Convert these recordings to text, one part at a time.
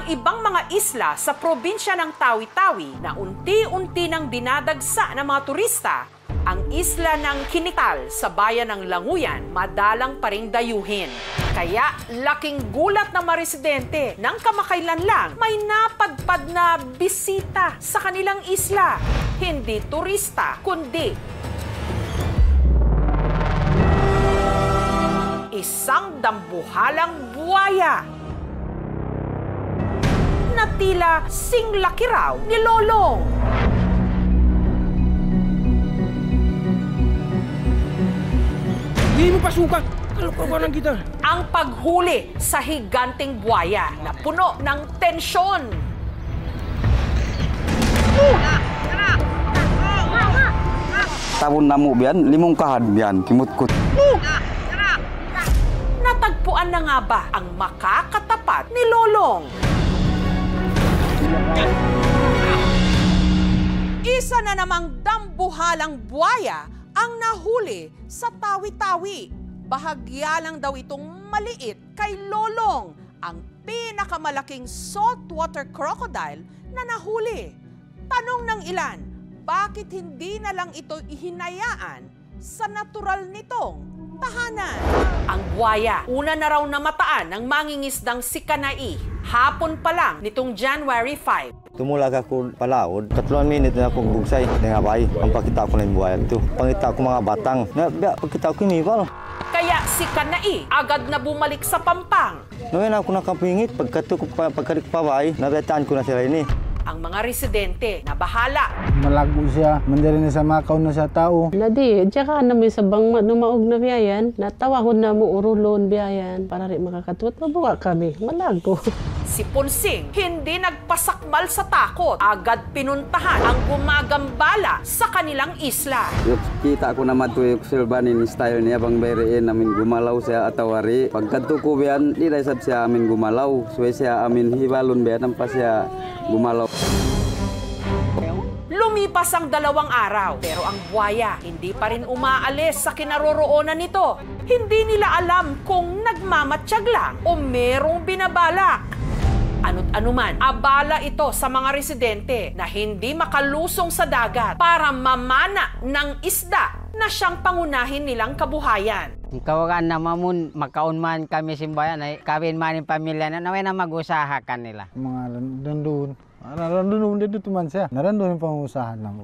ang ibang mga isla sa probinsya ng Tawi-Tawi na unti-unti nang dinadagsa ng mga turista, ang isla ng Kinital sa bayan ng Languyan madalang pa ring dayuhin. Kaya laking gulat ng mga residente nang kamakailan lang may napadpad na bisita sa kanilang isla. Hindi turista, kundi isang dambuhalang buwaya na tila singlaki raw ni Lolong. Hindi mo pasukan! Kalokohan kita! Ang paghuli sa higanteng buwaya na puno ng tensyon. Tabon na mo biyan, limong kahad biyan, kimutkot. Natagpuan na nga ba ang makakatapat ni Lolong? Isa na namang dambuhalang buwaya ang nahuli sa Tawi-Tawi. Bahagya lang daw itong maliit kay Lolong, ang pinakamalaking saltwater crocodile na nahuli. Tanong ng ilan, bakit hindi na lang ito ihinayaan sa natural nitong tahanan? Ang buwaya, una na raw namataan ng mangingisdang si Kanai. Hapon pa lang nitong January 5. Tumulag ako palaod, 3 minute na akong bugsay. Nangabay, ang pakita ko na yung buhayan ito. Pangita ko mga batang, pakita ko yung iba. Kaya si Kanai agad na bumalik sa Pampang. Ngayon ako nakapingit, pagkadik pabay, nabetaan ko na sila ini. Ang mga residente na bahala. Malago siya, mandali na sa makaw na sa tao. Nadi, tsaka na may sabang numaog na biyayan, natawahon na mo urulon biyayan para rin makakatuot. Mabuka kami, malago. Si Ponsing hindi nagpasakmal sa takot. Agad pinuntahan ang gumagambala sa kanilang isla. Kita ko naman ito yung silbanin style niya, bang beriin namin gumalaw siya atawari. Pagkanto ko biyan, di daisab siya amin gumalaw. Suwe siya amin hibalon biyan, pa siya gumalaw. Lumipas ang 2 araw, pero ang buwaya hindi pa rin umaalis sa kinaroroonan nito. Hindi nila alam kung nagmamatsyag lang o merong binabalak. Ano't anuman, abala ito sa mga residente na hindi makalusong sa dagat para mamana ng isda na siyang pangunahin nilang kabuhayan. Kawagan na mamun, makaon man kami simbayan, ay kawin man yung pamilya na naway na mag-usahakan nila. Mga landun. Narandun dito man siya. Narandun yung pangusahan lang.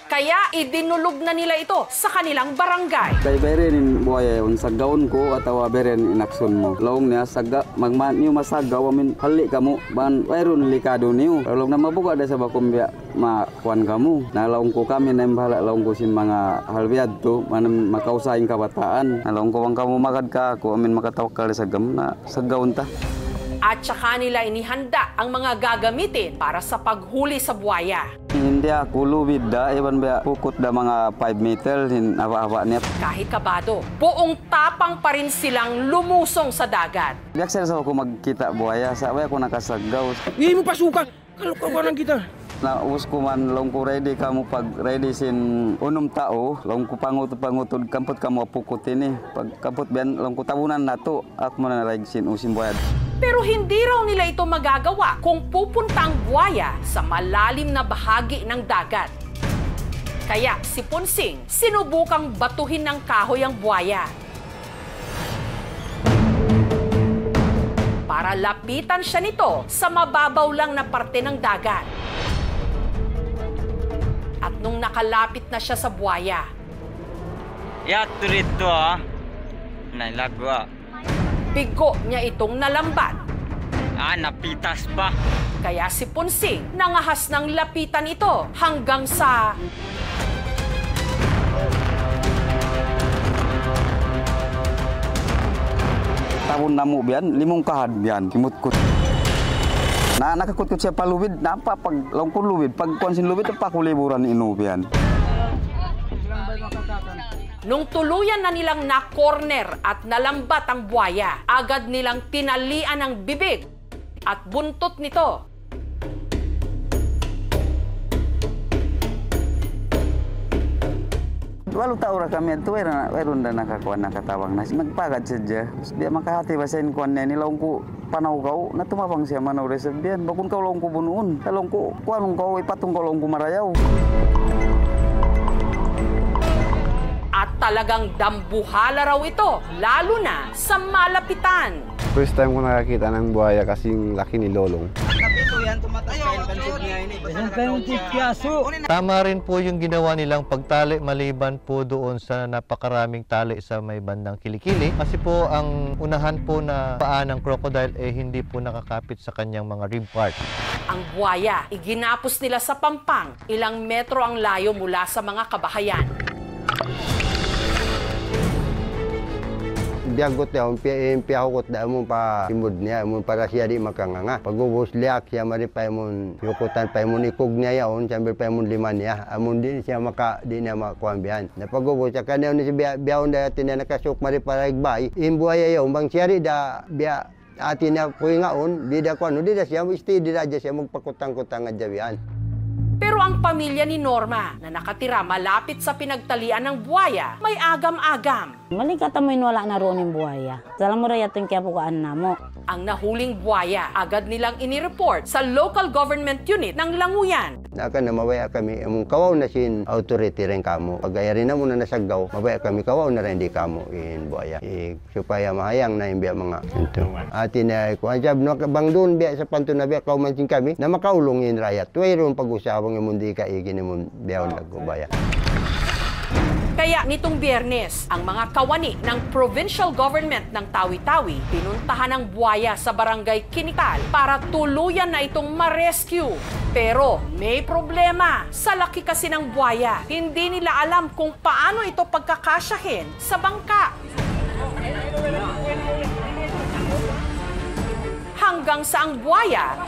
Kaya idinulog na nila ito sa kanilang barangay. Kay berin buhaya yung sagaon ko atawa berin inakson mo. Laong niya saga magman niyo masagaw amin hali kamo ban wayron likado niyo. Laong na mabuka da sa bakumbya makuan kamu. Na laong ko kami na bahala laong ko sin mga halbiad to man makausahin kabataan. Na laong ko bang kamu magad ka ko amin makatawakal sa gam na sagaon ta. At saka nila inihanda ang mga gagamitin para sa paghuli sa buwaya. Hindi ako lubid da, iban ba pukot da mga 5 meter, haba-haba niya. Kahit kabado, buong tapang pa rin silang lumusong sa dagat. Biyak sa ako magkita buhaya, sabay ako nakasagaw. Hindi mo pasukan! Kalokohan kita! Naubos ko man, long ko ready kamo pag ready sin unom tao, long ko pangutod kampot kamo pukot ini. Pag kampot biyan, long ko tabunan nato, ako man na sin usim buhaya. Pero hindi raw nila ito magagawa kung pupunta ang buwaya sa malalim na bahagi ng dagat. Kaya si Ponsing sinubukang batuhin ng kahoy ang buwaya. Para lapitan siya nito sa mababaw lang na parte ng dagat. At nung nakalapit na siya sa buwaya, Yato rito nailagwa. bigo niya itong nalambat. Napitas pa. Kaya si Ponsing nangahas ng lapitan ito hanggang sa Tabon na mo biyan, limong kahad biyan, kimutkot. Nakakutkot siya palubid, napa pag longkon lubid, pag konsin lubid, pa kuliburan inu biyan. Nung tuluyan na nilang na-corner at nalambat ang buwaya, agad nilang tinalian ang bibig at buntot nito. Walau tahu ra kami itu mayroon na nakakuan nakatawang na nagpagad sadya. Biya makahati ba sa kuan ni laong ko panaw kau na tumabang siya manaw reserbian. Bakun kau laong ko bunuon. Talong ko kuanong kau ipatong kau laong ko marayaw. At talagang dambuhala raw ito, lalo na sa malapitan. First time ko nakakita ng buhaya kasing laki ni Lolong. Tama rin po yung ginawa nilang pagtali maliban po doon sa napakaraming tali sa may bandang kilikili. Kasi po ang unahan po na paa ng crocodile hindi po nakakapit sa kanyang mga rib part. Ang buwaya, iginapos nila sa Pampang, ilang metro ang layo mula sa mga kabahayan. Biyagot niya, piyahukot na mo pa imod niya, mo para siya di makanganga. Pag-ubos liyak siya, maripay mo yukutan pa mo ikog niya yaon, siyempre pa mo liman niya. Amon din siya di niya makakuambihan. Na pag-ubos, sa kanya ni siya biyahon na yatin na nakasok maripay igbay, imbuhay yaon, bang siya rin da biya atin na kuy ngaon, di da kuano, di da siya, isti di da siya magpakutang-kutang at jawian. Pero ang pamilya ni Norma na nakatira malapit sa pinagtalian ng buwaya, may agam-agam. Malikata mo wala na roon yung buhaya. Salam mo rayatin kaya pukaan na mo. Ang nahuling buwaya, agad nilang inireport sa local government unit ng Languyan. Naka na mawaya kami, among kawaw na sin authority rin kamo. Pag ayari na muna nasagaw, mawaya kami kawaw na rin di kamo in buhaya. Supaya mahayang na yung biya mga ito. Atin na kuhan siya, bang doon biya sa panto na biya, kaumansin kami, na makaulong yung rayat. Tuwayroon pag-usawang yung mundi ka, igin yung biyahon nagubaya. Kaya nitong Biyernes, ang mga kawani ng provincial government ng Tawi-Tawi pinuntahan ang buwaya sa barangay Kinital para tuluyan na itong ma-rescue. Pero may problema. Sa laki kasi ng buwaya, hindi nila alam kung paano ito pagkakasyahin sa bangka. Hanggang sa ang buwaya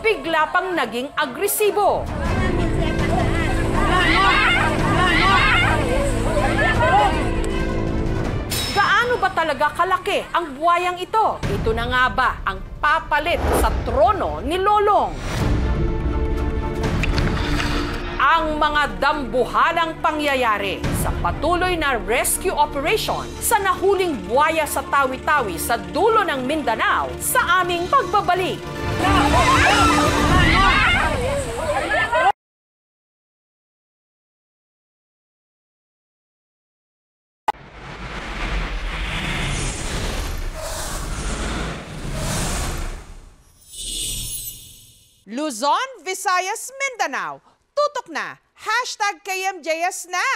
bigla pang naging agresibo. Gaano ba talaga kalaki ang buwayang ito? Ito na nga ba ang papalit sa trono ni Lolong? Ang mga dambuhalang pangyayari sa patuloy na rescue operation sa nahuling buwaya sa Tawi-Tawi sa dulo ng Mindanao sa aming pagbabalik. Luzon, Visayas, Mindanao. Tutok na. #KMJS na.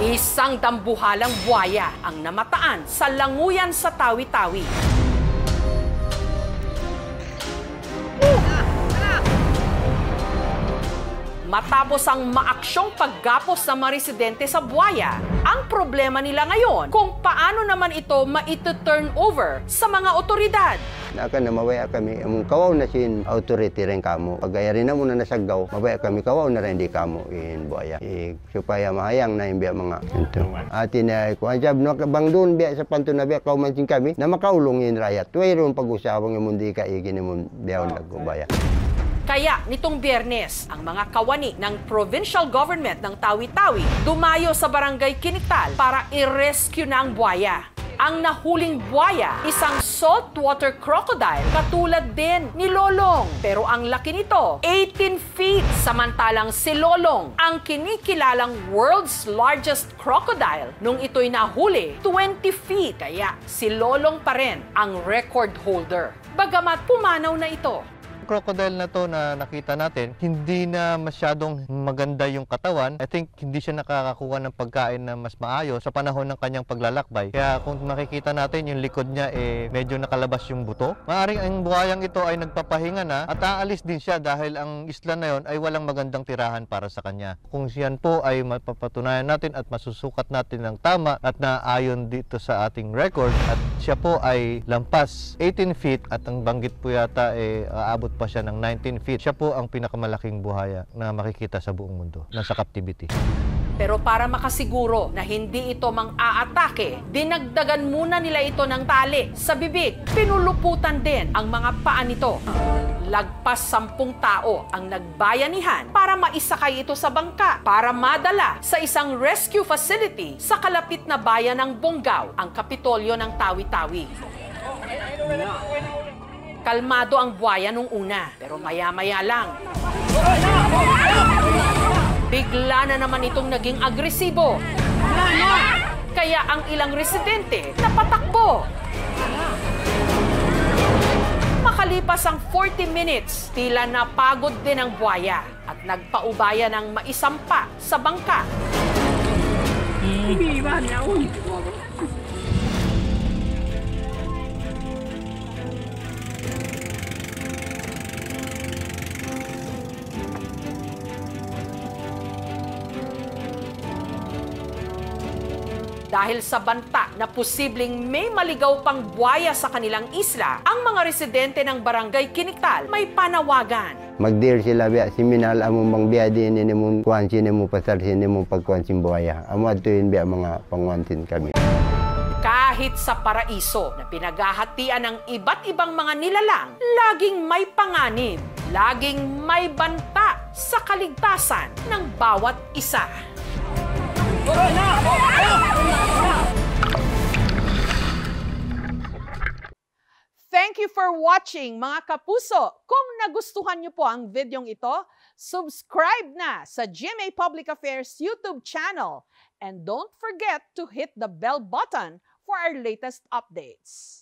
Isang dambuhalang buwaya ang namataan sa Languyan sa Tawi-Tawi. Matapos ang maaksyong paggapos sa mga residente sa buwaya, ang problema nila ngayon kung paano naman ito ma-turn over sa mga otoridad. Naka na mawaya kami, among kawaw na sin authority rin kamo. Pag ayari na muna nasagaw, mawaya kami kawaw na rin di kamo in buhaya. Supaya mahayang na yung biya mga ito. Atin na kuhan siya, bang doon biya sa panto na biya, kaumansin kami, na makaulong yung rayat. Tuwayroon pag-usawang yung mundi ka, igin yung biyahon nagubaya. Kaya nitong Biyernes, ang mga kawani ng provincial government ng Tawi-Tawi dumayo sa barangay Kinital para i-rescue na ang buwaya. Ang nahuling buwaya, isang saltwater crocodile katulad din ni Lolong. Pero ang laki nito, 18 feet. Samantalang si Lolong, ang kinikilalang world's largest crocodile, nung ito'y nahuli, 20 feet. Kaya si Lolong pa rin ang record holder. Bagamat pumanaw na ito. Crocodile na to na nakita natin, hindi na masyadong maganda yung katawan. I think hindi siya nakakakuha ng pagkain na mas maayos sa panahon ng kanyang paglalakbay. Kaya kung makikita natin yung likod niya medyo nakalabas yung buto. Maaring ang buhayang ito ay nagpapahinga na at aalis din siya dahil ang isla na yon ay walang magandang tirahan para sa kanya. Kung siyan po ay mapapatunayan natin at masusukat natin ng tama at naayon dito sa ating record at siya po ay lampas 18 feet at ang banggit po yata aabot pa siya ng 19 feet. Siya po ang pinakamalaking buhaya na makikita sa buong mundo. Nasa captivity. Pero para makasiguro na hindi ito mang-aatake, dinagdagan muna nila ito ng tali sa bibig. Pinuluputan din ang mga paa nito. Lagpas 10 tao ang nagbayanihan para maisakay ito sa bangka para madala sa isang rescue facility sa kalapit na bayan ng Bonggao, ang kapitolyo ng Tawi-Tawi. Kalmado ang buwaya nung una, pero maya-maya lang. Bigla na naman itong naging agresibo. Kaya ang ilang residente napatakbo. Makalipas ang 40 minutes, tila napagod din ang buwaya at nagpaubaya ng maisampa sa bangka. Dahil sa banta na posibleng may maligaw pang buwaya sa kanilang isla, ang mga residente ng Barangay Kiniktal may panawagan. Magdir sila biya, siminal among bang biya din ini mong kuwan sini mo pasar sini mo pagkuwan simbuaya. Amo atuin biya mga pangwantin kami. Kahit sa paraiso na pinaghahatian ng iba't ibang mga nilalang, laging may panganib, laging may banta sa kaligtasan ng bawat isa. Thank you for watching, mga kapuso. Kung nagustuhan niyo po ang videong ito, subscribe na sa GMA Public Affairs YouTube channel. And don't forget to hit the bell button for our latest updates.